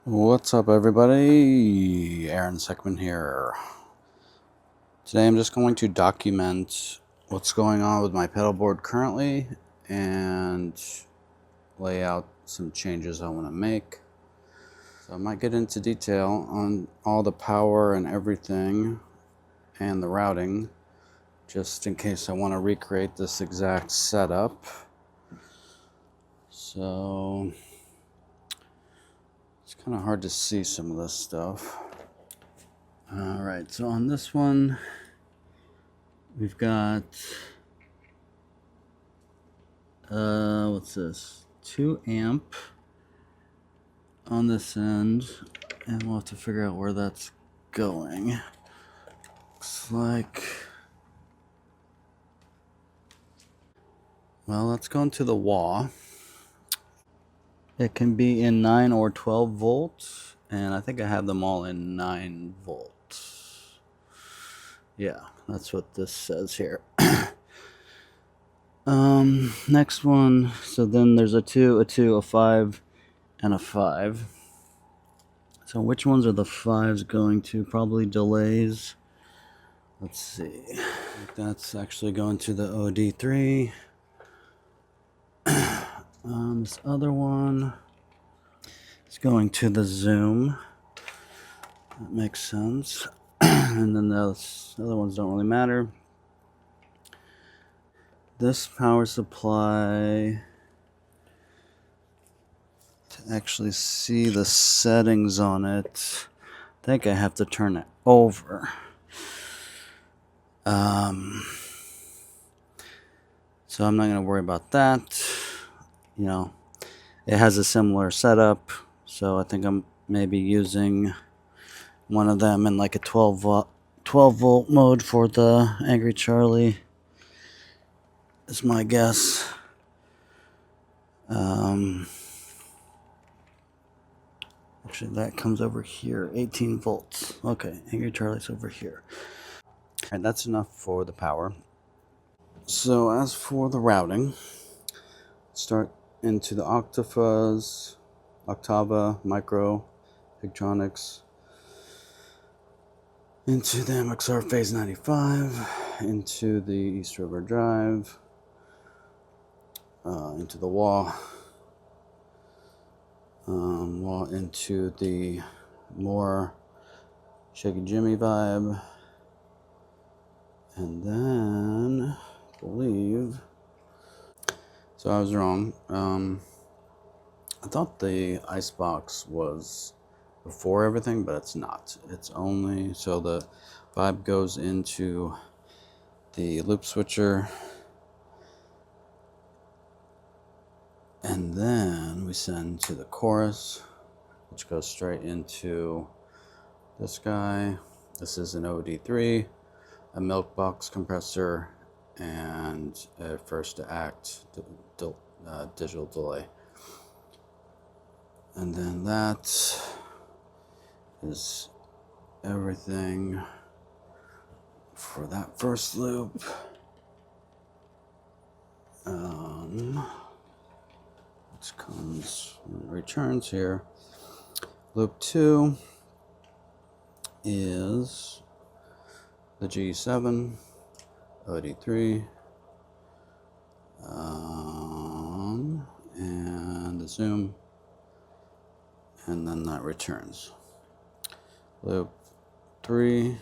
What's up, everybody? Aaron Seckman here. Today I'm just going to document what's going on with my pedalboard currently and lay out some changes I want to make. So I might get into detail on all the power and everything and the routing, just in case I want to recreate this exact setup. So it's kind of hard to see some of this stuff. Alright, so on this one, we've got, what's this? 2 amp on this end, and we'll have to figure out where that's going. Looks like, well, let's go into the wah. It can be in 9 or 12 volts, and I think I have them all in 9 volts. Yeah, that's what this says here. Next one, so then there's a 2, a 2, a 5, and a 5. So which ones are the 5s going to? Probably delays. Let's see. That's actually going to the OD3. This other one is going to the Zoom. That makes sense. And then those other ones don't really matter. This power supply, to actually see the settings on it, I think I have to turn it over. So I'm not going to worry about that. You know, it has a similar setup, so I think I'm maybe using one of them in like a 12 volt mode for the Angry Charlie, is my guess. Actually, that comes over here, 18 volts. Okay, Angry Charlie's over here. And that's enough for the power. So as for the routing, start into the Octafuzz, Octava, Micro, Higtronics, into the MXR Phase 95, into the East River Drive, into the wall, into the more Shaky Jimmy vibe, and then I believe, so I was wrong. I thought the icebox was before everything, but it's not. It's only, so the vibe goes into the loop switcher, and then we send to the chorus, which goes straight into this guy. This is an OD3, a milk box compressor, and a first to act digital delay. And then that is everything for that first loop. Which comes when it returns here. Loop 2 is the G7, OD3, and the Zoom, and then that returns. Loop 3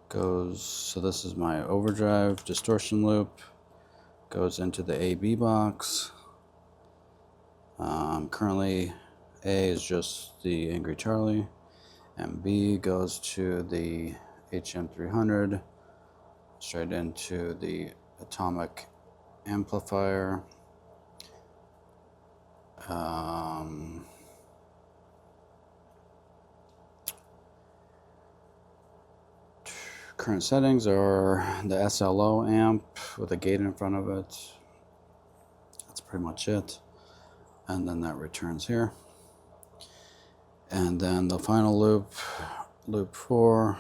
goes, so this is my overdrive distortion loop, goes into the AB box. Currently A is just the Angry Charlie, and B goes to the HM300, straight into the atomic amplifier. Current settings are the SLO amp with a gate in front of it. That's pretty much it. And then that returns here. And then the final loop, loop 4,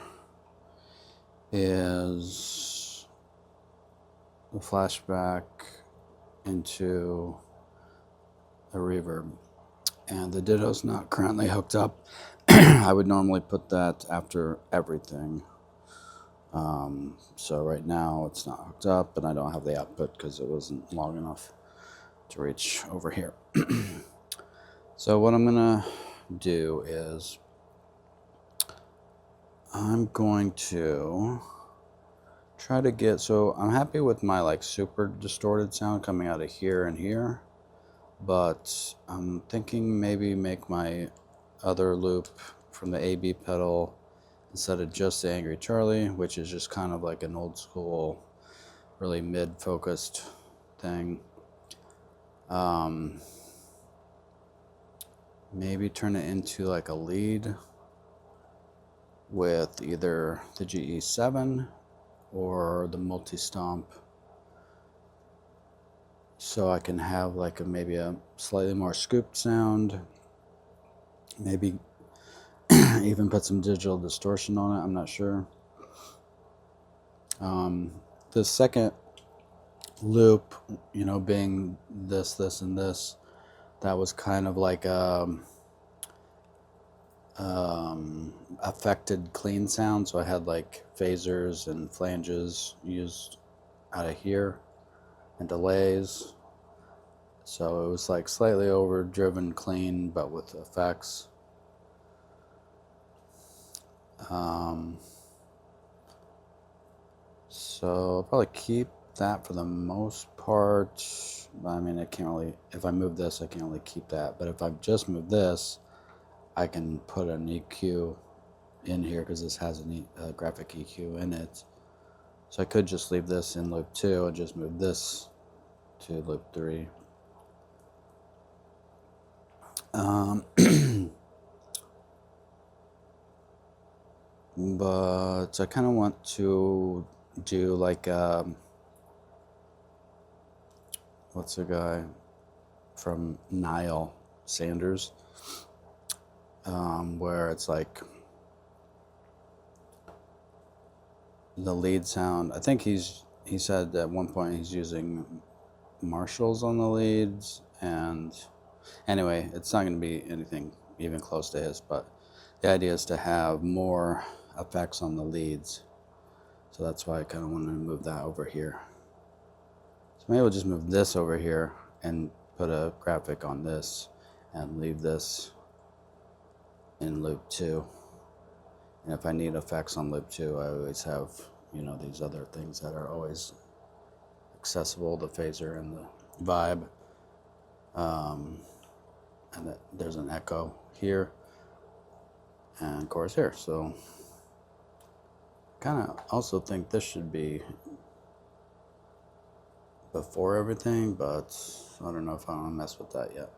is the flashback into the reverb. And the Ditto's not currently hooked up. I would normally put that after everything. So right now it's not hooked up, and I don't have the output because it wasn't long enough to reach over here. So what I'm gonna do is I'm going to try to get, so I'm happy with my like super distorted sound coming out of here and here, but I'm thinking maybe make my other loop from the AB pedal instead of just the Angry Charlie, which is just kind of like an old school, really mid-focused thing. Maybe turn it into like a lead with either the GE7 or the multi-stomp, so I can have like maybe a slightly more scooped sound, maybe even put some digital distortion on it. I'm not sure. The second loop, you know, being this, and this, that was kind of like affected clean sound. So I had like phasers and flanges used out of here and delays. So it was like slightly overdriven clean, but with effects. So I'll probably keep that for the most part. I mean, I can't really, if I move this, I can't really keep that. But if I just move this, I can put an EQ in here because this has a graphic EQ in it. So I could just leave this in loop 2 and just move this to loop 3. But I kind of want to do like, what's the guy from Nile Sanders, where it's like the lead sound. I think he said at one point he's using Marshalls on the leads, and anyway, it's not going to be anything even close to his, but the idea is to have more effects on the leads. So that's why I kind of want to move that over here. So maybe we'll just move this over here and put a graphic on this and leave this in loop 2. And if I need effects on loop 2, I always have, you know, these other things that are always accessible, the phaser and the vibe. And there's an echo here and chorus here. So kind of also think this should be before everything, but I don't know if I want to mess with that yet.